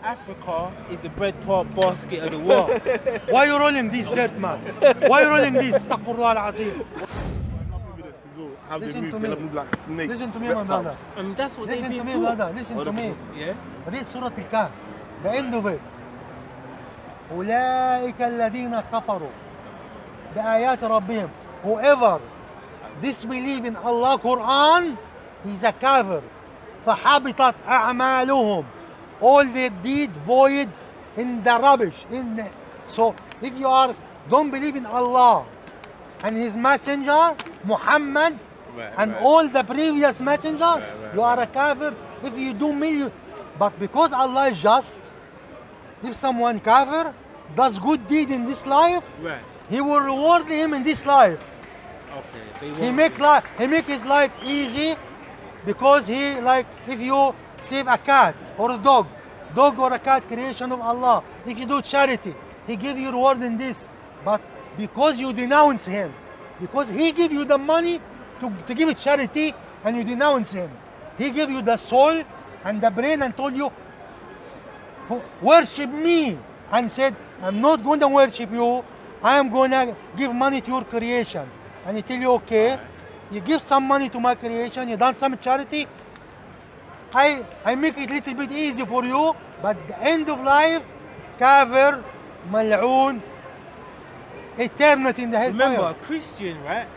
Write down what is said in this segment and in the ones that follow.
Africa is the breadpot basket of the world. Why you rolling this dirt, man? Why you rolling this? Astaghfirullah al-Azim. Listen to me. Like snakes, Listen to me, my brother. That's what Listen they've to been me, taught. brother. Listen to me. Yeah. Read Surah Al-Kahf. The end of it. أولئك الذين كفروا بآيات ربهم. Whoever disbelieve in Allah Quran, he's a kafir. فحبطت أعمالهم. All they did void in the rubbish. So if you don't believe in Allah and His messenger Muhammad and all the previous messenger, you are a kafir. If you do million, but because Allah is just, if someone kafir does good deed in this life, He will reward him in this life. Okay. He make his life easy because he, like, if you save a cat or a dog or a cat, creation of Allah, if you do charity, He give you reward in this. But because you denounce him, because he give you the money to give it charity and you denounce him, he give you the soul and the brain and told you worship me, and said I'm not going to worship you, I am going to give money to your creation. And he tell you, okay, you give some money to my creation, you done some charity, I make it a little bit easy for you, but the end of life, kafir, mal'oon, eternity in the hellfire. Remember, a Christian, right?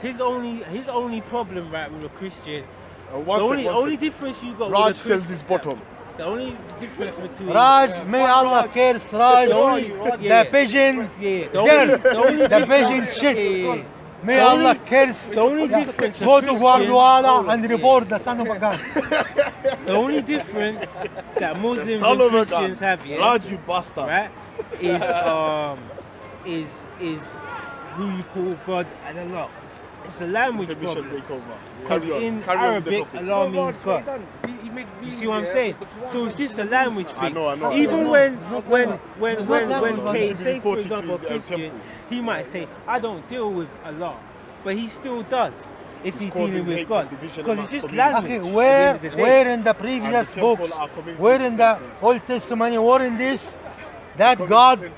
His only problem, right, with a Christian, the only difference you got Raj with a Christian, sells his bottom. The only difference between Raj, may Allah curse Raj, the pigeons, the pigeons shit. May Allah curse. The only difference. Go to Guardiola and report the son of a gun. The only difference that Muslims Son and of a Christians gun. have, yeah, Raj, you bastard. right, is who you call God and Allah. It's a language problem. Because in Arabic, Allah means God. You see what I'm saying? So it's just a language thing. I know. Even when Kate, say for example, a Christian, he might say, I don't deal with Allah, but he still does if he's dealing with God. Because it's just language. Okay, where in the previous books, where in the Old Testament, where in this, that God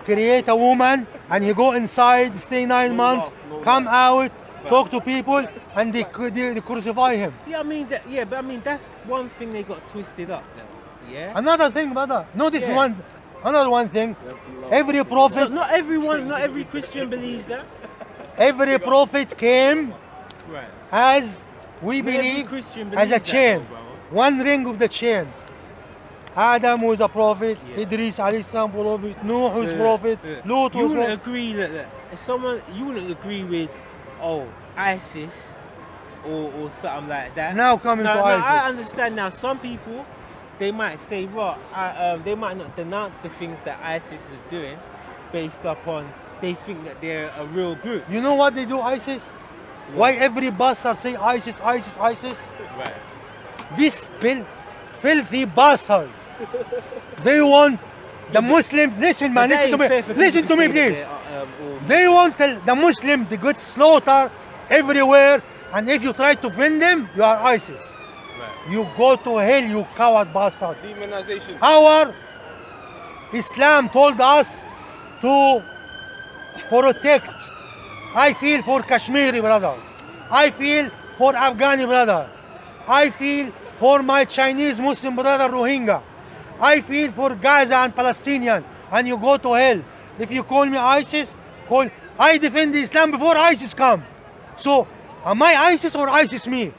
create a woman and he go inside, stay 9 months, come out, talk to people, and they crucify him. Yeah, but I mean that's one thing they got twisted up. Though. Yeah. Another thing, brother. Notice another one thing. Every prophet. So not every Christian believes that. Every prophet came as we Not every believe Christian as a believes chain. that, bro. One ring of the chain. Adam was a prophet. Idris alayhi salam prophet. Nuh was prophet. Lut You was wouldn't prophet. agree that you wouldn't agree with ISIS or something like that. Now coming to ISIS. I understand now. Some people they might say, they might not denounce the things that ISIS is doing based upon they think that they're a real group. You know what they do, ISIS? Why every bastard say ISIS, ISIS, ISIS? Right. This filthy bastard. They want the Muslim. Listen, man. Listen to me. Listen to me, please. They want the Muslim to get slaughtered everywhere, and if you try to defend them, you are ISIS. Right. You go to hell, you coward bastard. Demonization. Our Islam told us to protect. I feel for Kashmiri brother. I feel for Afghani brother. I feel for my Chinese Muslim brother Rohingya. I feel for Gaza and Palestinian. And you go to hell. If you call me ISIS, I defend Islam before ISIS come. So, am I ISIS or ISIS me?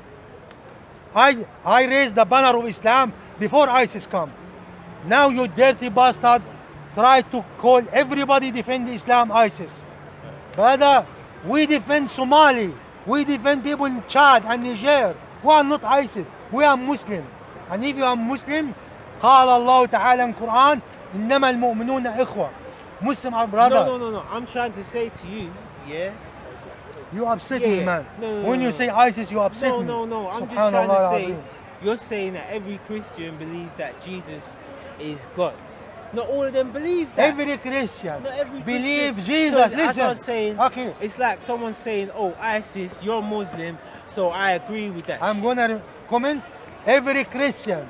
I raise the banner of Islam before ISIS come. Now you dirty bastard try to call everybody defend Islam ISIS. Brother, we defend Somali. We defend people in Chad and Niger. We are not ISIS. We are Muslim. And if you are Muslim, قال الله تعالى in Quran, إنما المؤمنون إخوة. Muslim are brother. No. I'm trying to say to you, yeah. You upset me, man. No, when you say ISIS, you upset me. No. I'm just trying to say, you're saying that every Christian believes that Jesus is God. Not all of them believe that. Every Christian Not every believe Christian. Jesus. So, Listen. as I was saying, okay. It's like someone saying, oh, ISIS, you're Muslim, so I agree with that. I'm gonna comment. Every Christian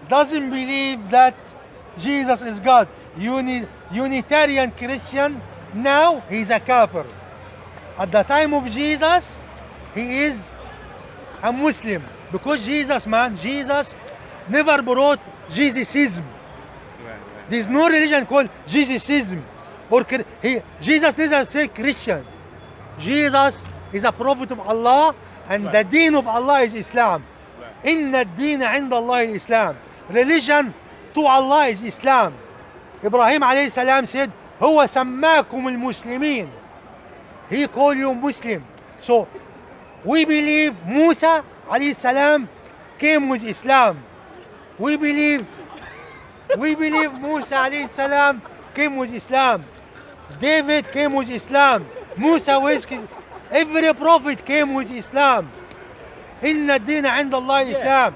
doesn't believe that Jesus is God. Unitarian Christian, now he's a kafir. At the time of Jesus, he is a Muslim. Because Jesus never brought Jesusism. There's no religion called Jesusism. Jesus never said Christian. Jesus is a prophet of Allah, and the deen of Allah is Islam. Inna ad-deen 'inda Allah Islam. Religion to Allah is Islam. Ibrahim alayhi salam said, "Huwa sammakum al-muslimin." He called you Muslim. So we believe Musa alayhi salam came with Islam. We believe Musa alayhi salam came with Islam. David came with Islam. Musa was, every prophet came with Islam. Inna ad-deen 'inda Allah Islam.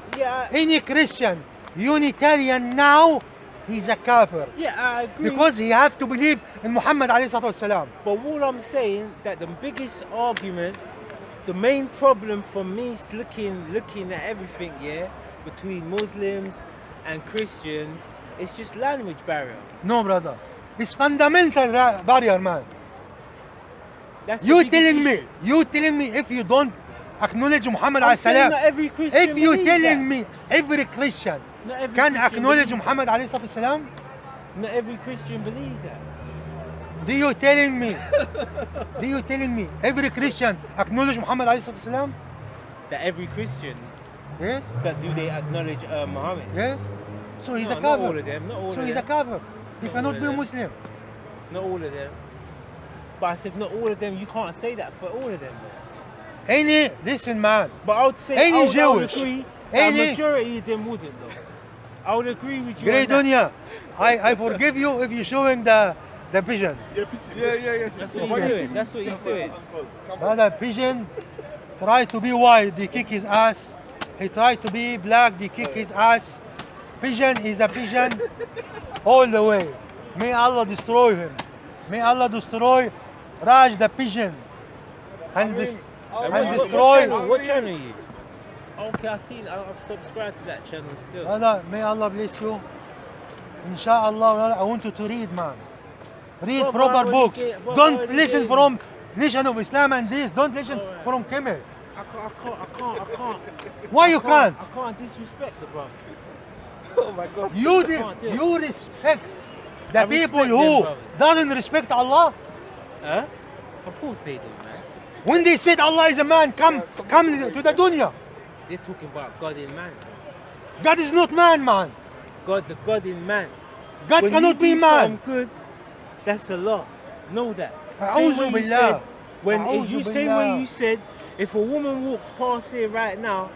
Any Christian, Unitarian now, he's a kafir. Yeah, I agree. Because he have to believe in Muhammad alayhi salatu wasalam. But what I'm saying, that the biggest argument, the main problem for me is looking at everything, between Muslims and Christians, it's just language barrier. No, brother. It's fundamental barrier, man. That's the You biggest telling me if you don't acknowledge Muhammad I'm alayhi saying salam, not every Christian if you believes telling that. me every Christian Not every can Christian acknowledge believes Muhammad alayhi salatu wasalam, Not every Christian believes that. do you telling me every Christian acknowledge Muhammad alayhi salatu wasalam? That every Christian, Yes, that do they acknowledge Muhammad? yes. So he's a Not kafir. all of them, not all So of he's a them. kafir. He Not cannot all be of a them. Muslim. Not all of them. But I said not all of them, you can't say that for all of them. Listen, man. But I would say, Any I would Jewish, agree that any- a majority of them wouldn't though. I would agree with you Great on that. Dunya, I forgive you if you're showing the pigeon. That's what he's doing, that's what he's doing. Brother, pigeon try to be white, they kick his ass. He tried to be black, they kick his ass. Pigeon is a pigeon all the way. May Allah destroy him. May Allah destroy Raj the pigeon and destroy. What channel are you? Okay, I've subscribed to that channel still. Brother, may Allah bless you. Inshallah, I want you to read, man. Read Brother, proper I already books. get- brother, I Don't already listen get- from Nation of Islam and this. Don't listen Alright. from Kemal. I can't. Why you can't? I can't disrespect the brother. Oh my God. You respect the I people respect them, who brothers. doesn't respect Allah. Huh? Of course they do, man. When they said Allah is a man, come to the dunya. They're talking about God in man. God is not man, man. The God in man. God When cannot you be do man. something good, that's a lot. Know that. A'udhu Say where you billah. said- When A'udhu you say billah. where you said, if a woman walks past here right now,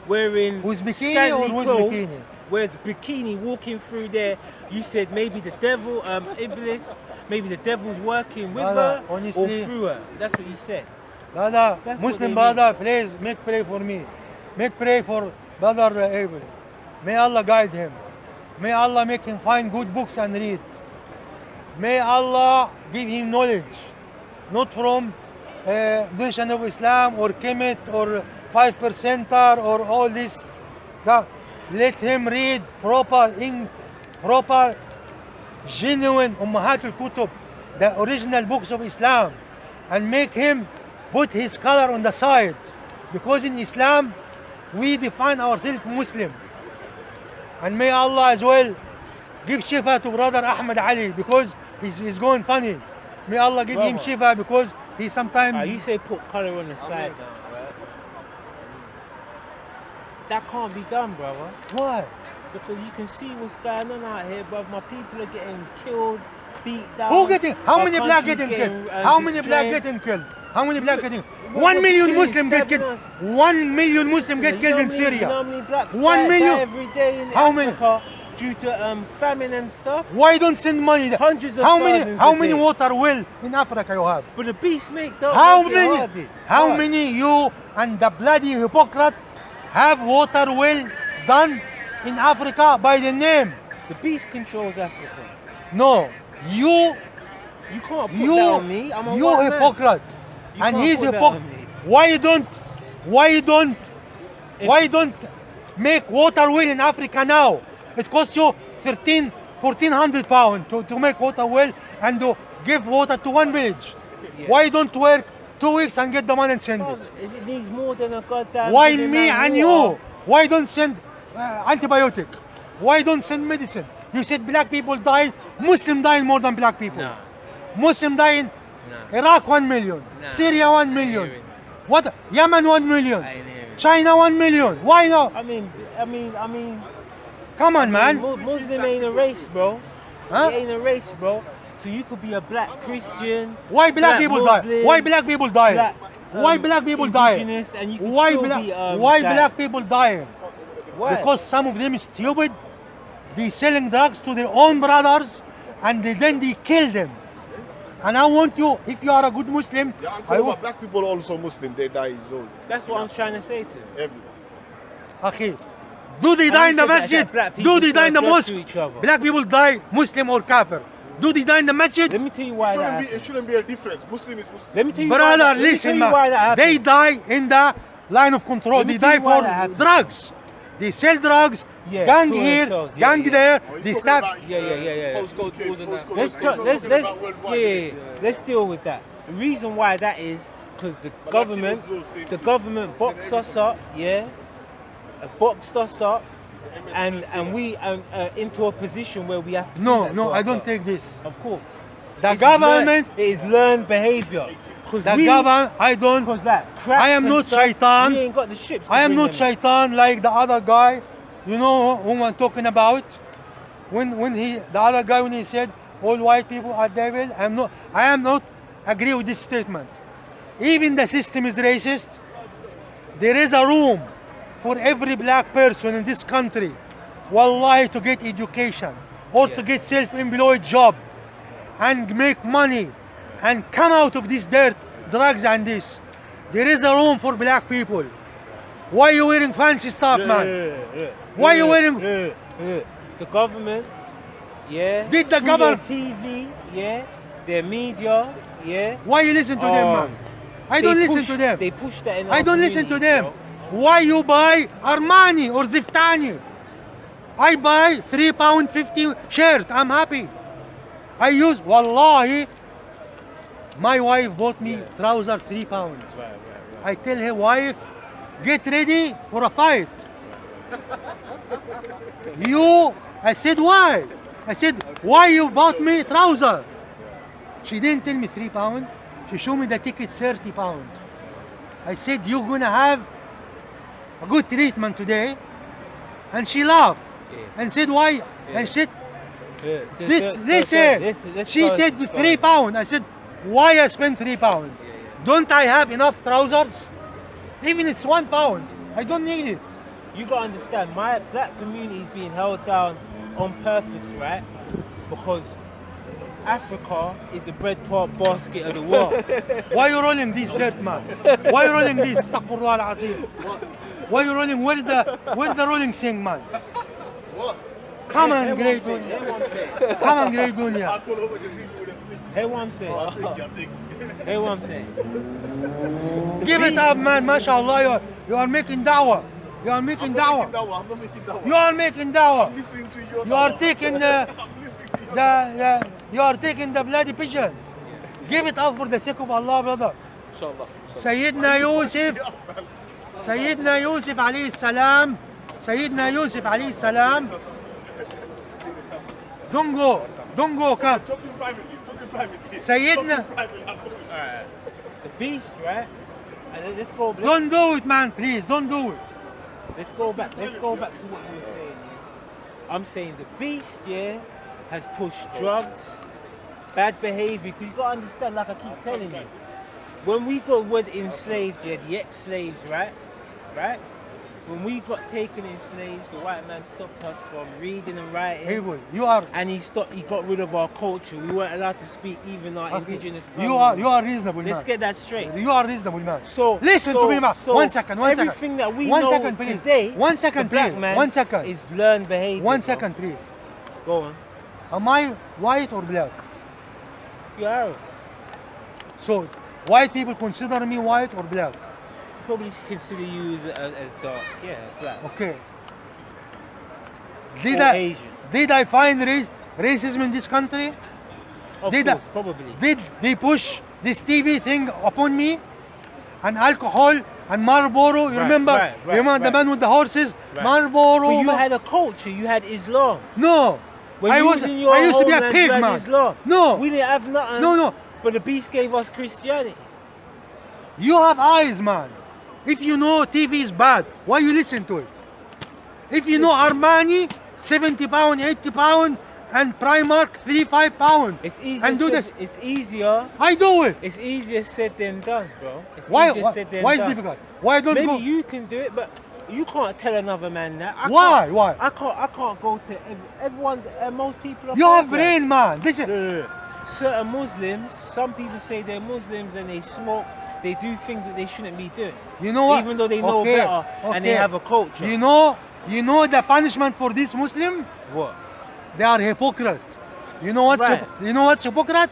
wearing Who's bikini scantily or who's clothed, bikini? wears bikini walking through there, you said maybe the devil, Iblis, maybe the devil's working with Brother, her honestly- or through her. That's what you said. Brother, That's what Muslim they brother, please make pray for me. Make pray for brother Abel. May Allah guide him. May Allah make him find good books and read. May Allah give him knowledge, not from Nation of Islam or Kemet or 5%er or all this. God, let him read proper, genuine Ummahat al-Kutub, the original books of Islam, and make him put his color on the side. Because in Islam, we define ourselves Muslim. And may Allah as well give shifa to brother Ahmed Ali because he's going funny. May Allah give him Brother. shifa because he sometimes... You say put color on the side down, right? That can't be done, brother. Why? Because you can see what's going on out here, bruv. My people are getting killed, beat down. Who getting? How Our many black country's getting killed? getting, How many black destroyed. getting killed? How many black getting? What- 1 what million killing, Muslim get stabbing killed. us? 1 million Muslim get You killed know in how many- You know how Syria. many blacks 1 million? die every day in How many? Africa due to famine and stuff? Why don't send money? Hundreds of How thousands How a many day. water well in Africa you have? But the beast make don't How make it many? hard, it. How Hard. many you and the bloody hypocrite have water well done in Africa by the name? The beast controls Africa. No, you You can't put that on me. I'm a you white man. hypocrite, You and can't he's put that hypocrite. on me. Why don't make water well in Africa now? It costs you 1,400 pounds to make water well and to give water to one village. Yeah. Why don't work 2 weeks and get the money and send Bro, it? it needs more than a goddamn. Why giving me man and water. you? Why don't send antibiotic? Why don't send medicine? You said black people die, Muslim dying more than black people. No. Muslim dying, No. Iraq 1 million, Nah. Syria 1 million. hearing What? Yemen 1 million, I ain't hearing. China 1 million. Why not? I mean, Come on, man. Muslim ain't a race, bro. Huh? It ain't a race, bro. So you could be a black Christian. Why black people die? Muslim, Why black people die? black, Why black people die? indigenous, and you can Why still black? be, Why that. black people dying? Why? Because some of them is stupid. They selling drugs to their own brothers, and then they kill them. And I want you, if you are a good Muslim, Yeah, I Uncle, want, black people also Muslim, they die as well. That's what I'm trying to say to him. Everyone. Akhi, do they And die he in the said that masjid? black people Do they die in the sell drugs mosque? to each other. Black people die, Muslim or kafir. Do they die in the masjid? Let me tell you why that happens. It shouldn't be a difference. Muslim is Muslim. Let me tell you why Brother, that, let me tell listen, you why that man. They happens. die in the line of control. Let me They tell die you why for that happens. drugs. They sell drugs, Yeah, gang to here, themselves. Yeah, gang yeah. there. Oh, he's They talking stab. about, Yeah. Postcode wars and that. Let's He's talk, not let's talking about worldwide. yeah, let's deal with that. The reason why that is because the government, actually was the same the thing. government boxed us up, boxed us up, and we into a position where we have to. do No, that no, to I don't ourselves. take this. Of course, The It's government, it is learned behavior. the government, I don't. Because like crack I am and not stuff, shaitan. We ain't got the ships. to I am bring not them in. shaitan like the other guy. You know whom I'm talking about? When the other guy when he said all white people are devil, I am not agree with this statement. Even the system is racist. There is a room for every black person in this country, wallahi, to get education or to Yeah. get self-employed job and make money and come out of this dirt, drugs and this. There is a room for black people. Why you wearing fancy stuff, man? Why you wearing- The government, Did the through government- their TV, their media, Why you listen to them, man? I don't they listen push- to them. They push that in I our don't listen to communities, them. bro. Why you buy Armani or Ziftani? I buy £3.50 shirt. I'm happy. I use, wallahi, my wife bought me trousers £3. Right. I tell her, wife, get ready for a fight. I said, why? I said, why you bought me trouser? She didn't tell me £3. She showed me the ticket £30. I said, you're gonna have a good treatment today. And she laughed and said, why? And she said, listen. She said £3. I said, why I spend £3? Don't I have enough trousers? Even it's £1. I don't need it. You gotta understand, my black community is being held down on purpose, right? Because Africa is the bread basket of the world. Why you rolling this dirt, man? Why you rolling this? Astaghfirullah al-Azim. Why you rolling? Where's the rolling thing, man? What? Come on, Hear great what I'm saying, dunya. hear what I'm saying. Come on, great dunya. I'll call over just see you with a stick. Hear what I'm saying. I'll take it. Hear what I'm saying. The Give it beast- up, man. MashaAllah, you are making dawah. You are making I'm not making dawah. dawah. I'm not making dawah. You are making dawah. I'm listening to your You are dawah. taking I'm listening to your you are taking the bloody pigeon. Give it up for the sake of Allah, brother. Inshallah. سيدنا يوسف سيدنا يوسف عليه السلام سيدنا يوسف عليه السلام don't go come Talking privately. سيدنا Talking privately. Alright. The beast, right? And then let's go. don't do it, man, please don't do it. Let's go back. Let's go back to what you were saying. I'm saying the beast, has pushed drugs, bad behavior. Because you gotta understand, like I keep telling you, when we got enslaved, the ex-slaves, right? When we got taken in slaves, the white man stopped us from reading and writing. Hey boy, you are And he got rid of our culture. We weren't allowed to speak even our indigenous tongue. you are reasonable, Let's man. get that straight. You are reasonable, man. So Listen to me, man. so 1 second. Everything that we One know second, please. today, 1 second, the black please. man 1 second. is learned behavior. 1 bro. second, please. Go on. Am I white or black? You are. So white people consider me white or black? Probably consider you as dark. Yeah, black. Okay. Did or I Asian. did I find racism in this country? Of Did course, probably. Did they push this TV thing upon me? And alcohol and Marlboro. You Right, remember? right, You remember the right. man with the horses? Right. Marlboro. But you had a culture. You had Islam. no. When I you was in your I used to be a homeland, pig, you had man. Islam. No. We didn't have nothing. No. But the beast gave us Christianity. You have eyes, man. If you know TV is bad, why you listen to it? If you know Armani, 70 pound, 80 pound, and Primark, 3-5 pound, It's easier. and do said, this, It's easier. I do it. It's easier said than done, bro. It's Why? easier said than Why is done. it difficult? Why don't Maybe go? you can do it, but you can't tell another man that. Why? Why? I can't go to everyone. Most people are. You have programmed. brain, man. This is. No. Certain Muslims, some people say they're Muslims and they smoke. They do things that they shouldn't be doing. You know what? Even though they know Okay, better and they okay. have a culture. You know the punishment for this Muslim? What? They are hypocrite. You know what's Right. you know what's hypocrite?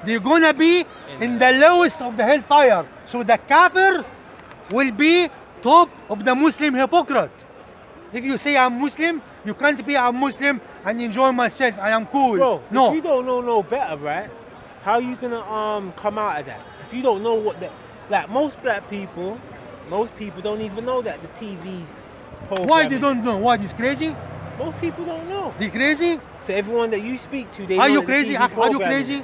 They're gonna be in the lowest of the hellfire. So the kafir will be top of the Muslim hypocrite. If you say I'm Muslim, you can't be a Muslim and enjoy myself. I am cool. Bro, no. if you don't know no better, right? How you gonna come out of that? If you don't know what the like most black people, most people don't even know that the TV's programming. Why they don't know? What is crazy? Most people don't know. They crazy? So everyone that you speak to, they Are know you that the crazy? TV's Are you programming. crazy?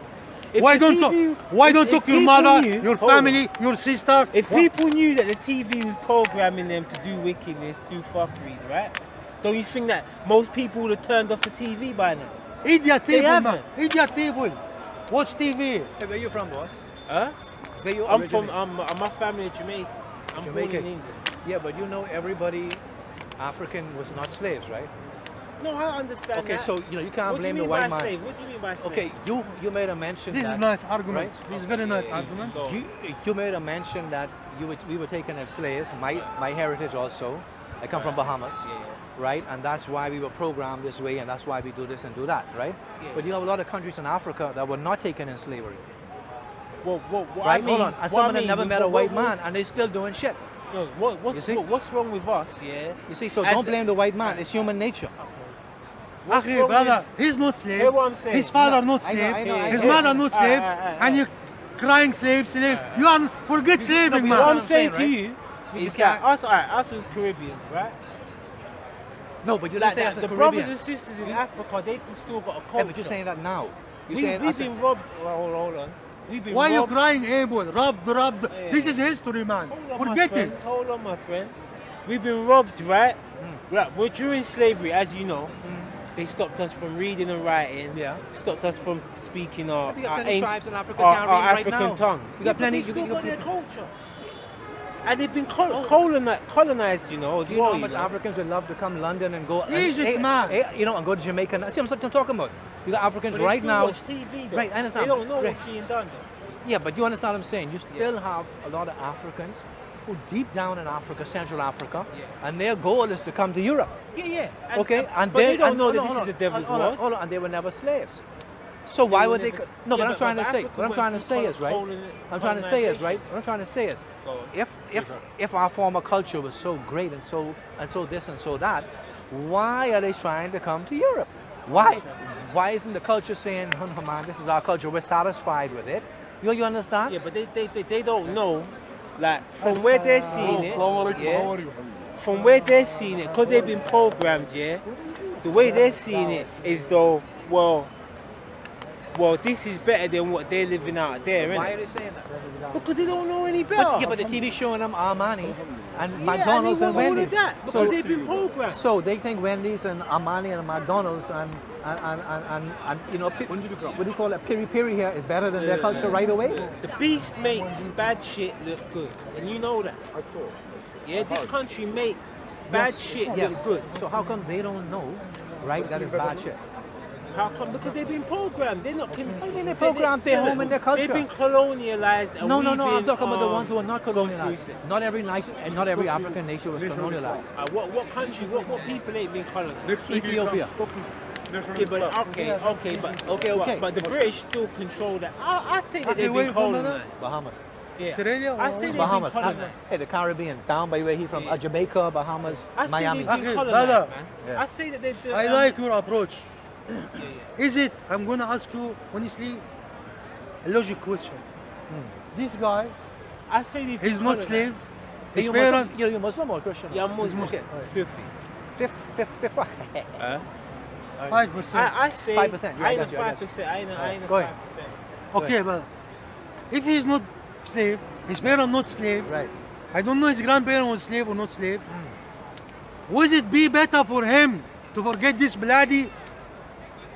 If Why the don't TV talk? Why don't if talk your people mother, knew- your hold on. family, your sister? If people knew that the TV was programming them to do wickedness, do fuckeries, right? Don't you think that most people would have turned off the TV by now? Idiot They people, man. haven't. Idiot people. Watch TV. Hey, where you from, boss? Huh? Where you I'm from, originate? my family is Jamaican. I'm born Jamaican. in England. Yeah, but you know everybody African was not slaves, right? No, I understand Okay, that. so you know you can't What do you blame the mean white by man. slave? What do you mean by slave? Okay, you made a mention This that is nice argument. right? This is very nice argument. Go on. you made a mention that we were taken as slaves. My heritage also. I come from Bahamas, Yeah. right? And that's why we were programmed this way, and that's why we do this and do that, right? Yeah. But you have a lot of countries in Africa that were not taken in slavery, Well, right? I mean, Hold on, and what some I of them mean, never with met a what white man, was- and they're still doing shit. No, You see? what's wrong with us? Yeah. You see, so As don't a- blame the white man. It's human nature. What's Akhi, wrong brother, with- he's not slave. Hear what I'm saying? His father No, not I know, slave. I know, I His know. mother not slave. And you crying slave. You are forget slaving, but man. What what I'm I'm saying saying, to right? you is can't- that us as Caribbeans, right? No, but you Like didn't say that, as a the Caribbean. brothers and sisters in Africa, they still got a culture. Yeah, but you're saying that now. You're saying We've as a- been robbed. Hold on. We've been Why you robbed. crying, Abel? Robbed. Yeah. This is history, man. Hold on, my Forget friend. it. Hold on, my friend. We've been robbed, right? Right. Well, during slavery, as you know, they stopped us from reading and writing. Yeah. Stopped us from speaking our, We got our, plenty ancient- tribes in Africa our, can't our read right African now. tongues. You got but plenty- They you still got got their people- culture. And they've been colonized, you know, as Do you know well. how much you know? Africans would love to come London and go Egypt, man. you know, and go to Jamaica? See what I'm talking about? You got Africans But they right still now. watch TV, though. Right, I understand. They don't know Right. what's being done, though. Yeah, but you understand what I'm saying? You still have a lot of Africans who deep down in Africa, Central Africa, Yeah. and their goal is to come to Europe. Yeah. Okay, and but they don't and- know that hold this on, is the devil's hold on, world. hold on, and they were never slaves. So why were would they? never- No, yeah, what I'm but- trying but to say, Africa what I'm went trying to through say is right. colonization. I'm trying to say is right. What I'm trying to say is, Go on. if our former culture was so great and so this and so that, why are they trying to come to Europe? Why isn't the culture saying, "Oh, no, man, this is our culture. We're satisfied with it"? You understand? Yeah, but they don't know, like from where they're seeing it, yeah, from where they're seeing it, because they've been programmed, yeah, the way they're seeing it is though, well, this is better than what they're living out there, Why are innit? they saying that? Because they don't know any better. But the TV showing them Armani and Yeah, McDonald's and and they want all Wendy's. of that because they've been programmed. So they think Wendy's and Armani and McDonald's and you know, what do you call it? Piri piri here is better than their culture right away. The beast makes bad shit look good, and you know that. I saw. Yeah, this country make bad shit look good. So how come they don't know, right? That is bad shit. How come? Because they've been programmed. They're not. I mean, they programmed their home and their culture. They've been colonialized. And No, we've I'm been, talking about the ones who are not gone colonialized. through it. Not every nation and not every African nation was colonialized. What country? What people ain't been colonized? Next week Ethiopia. Yeah, but okay, but Okay. But the British still control that. I think that Okay, they've where been you from, brother? colonized. Bahamas. Yeah. Australia I or say they've been Bahamas. colonized. Hey, the Caribbean, down by where he from, Yeah. Jamaica, Bahamas, I say Miami. they've been Okay, colonized, brother. man. Yeah. I say that they're. I like your approach. Yeah. Is it, I'm gonna ask you honestly, a logic question. This guy, I say they've been he's not colonized. slave. Hey, His you parent, Muslim? You Muslim or Christian? Yeah, I'm Muslim. Okay. Sufi. Fifth. 5%. I say 5%, yeah, I I ain't got you, I a got you. 5%. I ain't a Go ahead. 5%. Okay, but if he's not slave, his parent not slave, Right. I don't know his grandparent was slave or not slave. Would it be better for him to forget this bloody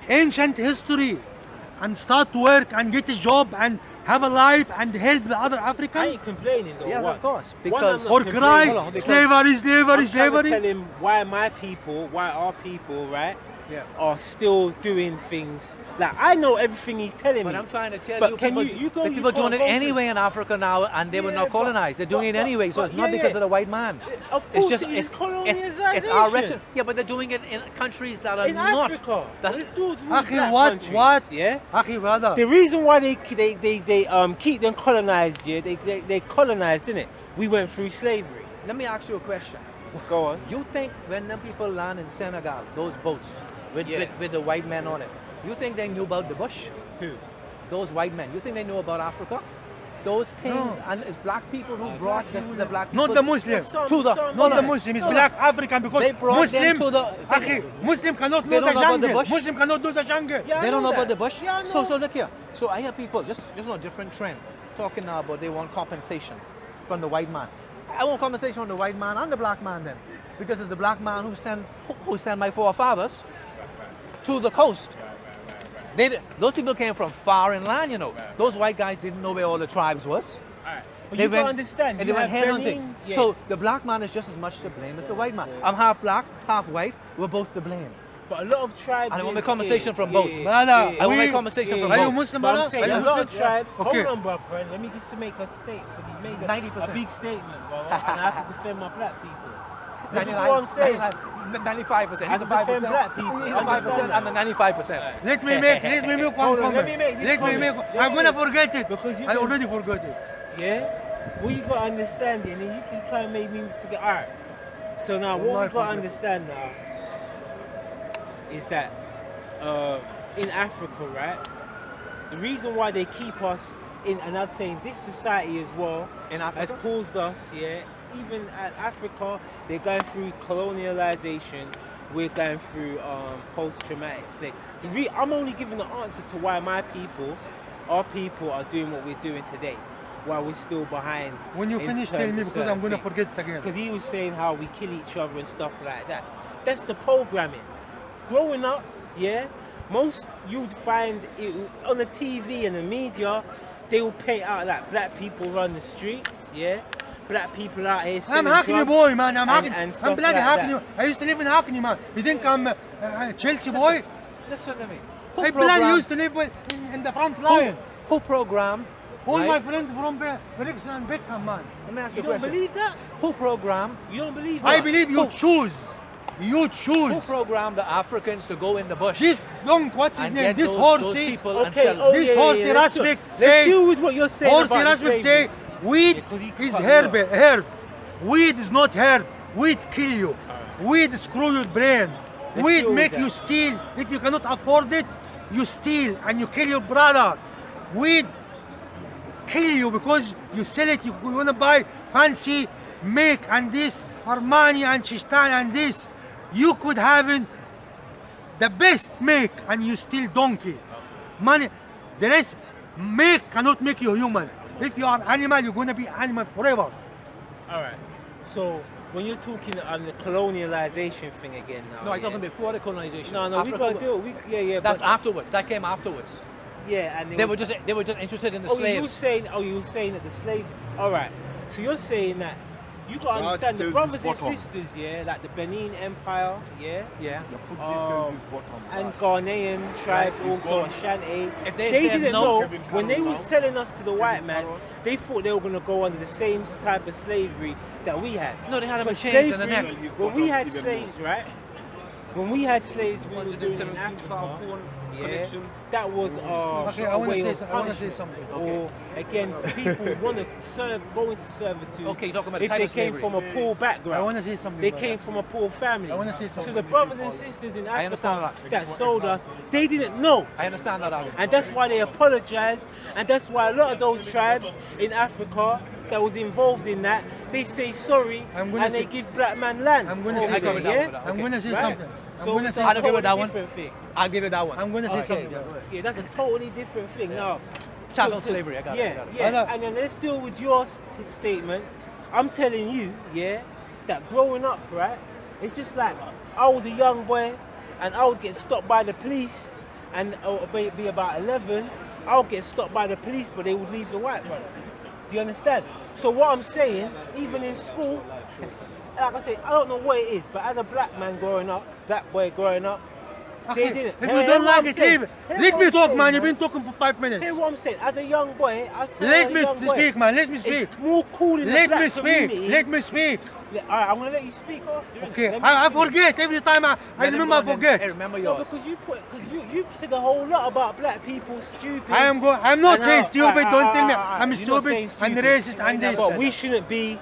ancient history and start to work and get a job and have a life and help the other I African? ain't complaining though. Yes, One. of course. One, Because I'm Or not cry, Hold on, because slavery, I'm slavery, trying to tell slavery. him why my people, why our people, right, Yeah. are still doing things. Like I know everything he's telling But me. I'm trying to tell But you, can people, you go? the You people doing can't it go to- anyway in Africa now, and they were Yeah, not colonized. They're doing it anyway, so it's not because of the white man. Of It's course, just it's it's colonization. our wretched. Yeah, but they're doing it in countries that are in not. Africa. that- Let's do it with Akhi, black what, countries, what? Yeah. Akhi, brother. The reason why they keep them colonized, yeah, they colonized, innit? We went through slavery. Let me ask you a question. Go on. You think when them people land in Senegal, those boats with, Yeah. with the white men on it, you think they knew about the bush? Who? Those white men, you think they knew about Africa? Those kings No. and it's black people who brought the black people Not the Muslim. Some- to the some- Not no, the no. Muslim, it's No, no. black African because They brought Muslim, them to the Akhi, Muslim cannot They know don't the know about the jungle. bush? Muslim cannot do the jungle. Yeah, I they don't know that. about the bush. Yeah, I So know. look here. So I hear people just on a different trend talking now about they want compensation from the white man. I want compensation from the white man and the black man then, because it's the black man who sent my forefathers to the coast. Those people came from far inland, you know. Those white guys didn't know where all the tribes was. Alright. But They you gotta went- understand. And you they went have headhunting. Benin, yeah. So the black man is just as much to blame as the white man. I'm half black, half white. We're both to blame. But a lot of tribes. And I want in- my conversation from both. Brother, I want my we- conversation from Are you both. Muslim, But I'm brother? saying Are you a lot of Muslim? tribes. Okay. Hold on, bro, friend. Let me just make a state because he's made a 90%. big statement, bro. And I have to defend my black people. This is 99 what I'm saying. 95%. I He's a defend 5%. black people. He's a 5% and the 95%. Let me make one Hold on, comment. let me make this comment. Yeah, I'm gonna yeah. forget it. Because you I can- already forgot it. Yeah? Well, you gotta understand it, and then you can kind of make me forget. Alright. So now, what we Wallahi, gotta forget. understand now is that in Africa, right? The reason why they keep us in, and I'm saying this society as well, In has Africa? caused us, yeah. Even at Africa, they're going through colonialization. We're going through post-traumatic slave. I'm only giving the answer to why our people are doing what we're doing today, while we're still behind. When you finish, tell me because I'm gonna forget it again. Because he was saying how we kill each other and stuff like that. That's the programming. Growing up, yeah, most you'd find it on the TV and the media, they will paint out like black people run the streets, yeah. Black people out here I'm selling Hackney drugs boy, man. I'm and Hackney. I'm stuff bloody like Hackney. that. I used to live in Hackney, man. You think I'm Chelsea boy? Listen to me. I bloody used to live in the front line. Who programmed? All right? my friends from Brixton and Beckham, man. Let me ask You you a don't question. believe that? Who programmed? You don't believe that? I believe you choose. You choose. Who programmed the Africans to go in the bush? This long, what's his and name? get This those horsey. people and Okay, sell oh, This yeah, horsey yeah, let's Raspik let's say- deal with what you're saying Horsey about the Raspik slavery. say, weed Yeah, 'cause he is cut herb. you off. Herb. Weed is not herb. Weed kill you. Weed screw your brain. Let's Weed deal with make that. you steal. If you cannot afford it, you steal and you kill your brother. Weed kill you because you sell it. You wanna buy fancy make and this Armani and Chistan and this. You could have the best make and you still donkey. Money. The rest make cannot make you human. If you are animal, you're gonna be animal forever. All right. So when you're talking on the colonialization thing again now. No, I'm yeah? talking before the colonization. No, we Africa- gotta do it. Yeah. That's but- afterwards. That came afterwards. Yeah, and They were just interested in the Oh, you were slaves. saying. Oh, you were saying that the slave. All right. So you're saying that you gotta God understand the says brothers his and bottom. sisters, yeah, like the Benin Empire, yeah, Yeah. You put this in his bottom. and Ghanaian tribes He's also, gone. Ashanti. If they They said didn't no- know Kevin when they Carroll were now. selling us to the white man. Carroll. They thought they were gonna go under the same type of slavery that we had. No, they had them in Because chains and the slavery- neck. He's When we bottom had even slaves, right? When we had slaves, we were doing it in Africa. Yeah, that was Okay, I a want way to of say punishment. something. Or again, people want to go into servitude. Okay, you're talking about the if type they of came slavery. from a poor background. I want to say something. They about came that. from a poor family. I wanna say So something. the brothers and sisters in I understand Africa that. that sold us, they didn't know. I understand that argument. And that's why they apologize, and that's why a lot of those tribes in Africa that was involved in that, they say sorry I'm gonna and they say- give black man land. I'm gonna over say there, something. yeah? I'm going to say Right. something. I'm So going to it's say a I'll agree totally with that one. different thing. I'll give it that one. I'm going to say Okay, something. yeah, that's a totally different thing. Now, Chattel slavery, I got it. I yeah, got it. yeah. Brother. And then let's deal with your statement. I'm telling you, yeah, that growing up, right, it's just like I was a young boy and I would get stopped by the police, and be about 11, I would get stopped by the police, but they would leave the white brother. Do you understand? So what I'm saying, even in school, like I say, I don't know what it is, but as a black man growing up, black boy growing up, they Okay, didn't. if Hear you don't what like I'm it, saying? leave it. Hear Let what me I'm talk, saying, man. You've been talking for 5 minutes. Hear what I'm saying. As a young boy, I tell Let a me young boy, speak, man. Let me speak. it's more cool in the Let black me speak. community. Let me speak. Alright, I'm gonna let you speak after. Okay, Let me I finish. forget every time I remember I Hey, forget. remember No, yours. because you said a whole lot about black people stupid. I'm not And saying how- stupid. Don't tell me alright, I'm you're not stupid saying and stupid. racist and this. But we shouldn't be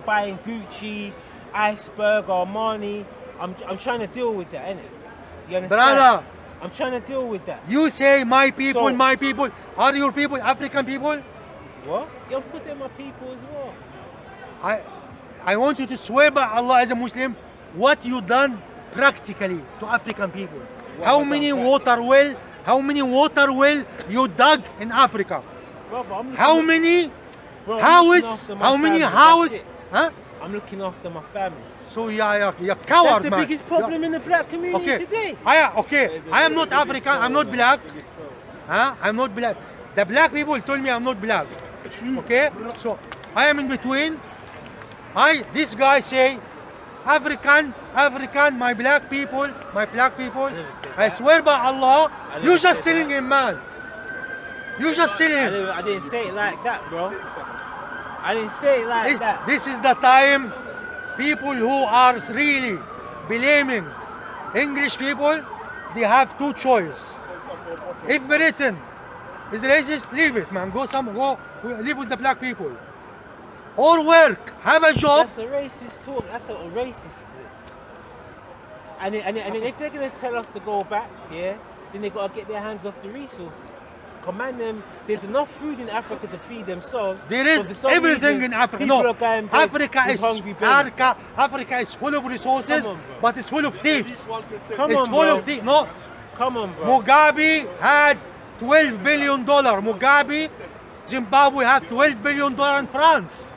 buying Gucci, Iceberg, or Armani. I'm trying to deal with that, innit? You understand? Brother, I'm trying to deal with that. you say my people, So- my people. Are your people African people? What? Yeah, of course they're my people as well. I want you to swear by Allah as a Muslim what you done practically to African people. What How have I many done water well you dug in Africa? Brother, I'm looking How at- many Bro, I'm how looking is after my how many family, house? that's it. Huh? I'm looking after my family. So you're That's coward, the man. biggest problem in the black community today. I am not African. I'm not black. Huh? I'm not black. The black people told me I'm not black. Okay? So I am in between. This guy say African, my black people. I swear by Allah, you just telling him, man. You just telling him. I didn't say it like that, bro. I didn't say it like that. This is the time people who are really blaming English people, they have two choices. If Britain is racist, leave it, man. Go live with the black people. Or work, have a job. That's a racist talk. That's a racist thing. And then if they're going to tell us to go back, yeah, then they got to get their hands off the resources. Command them. There's enough food in Africa to feed themselves. There but for is some everything reason, in Africa. people No, are going bed Africa with is hungry bellies. Africa is full of resources, Come on, bro. but it's full of thieves. Come It's on, full bro. of thieves. No, Come on, bro. Mugabe had $12 billion. Mugabe, Zimbabwe have $12 billion in France.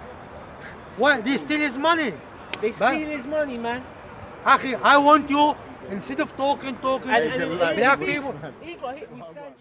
Why? They steal his money. They But- steal his money, man. Akhi, I want you, instead of talking, And black if people. he got hit with sanctions.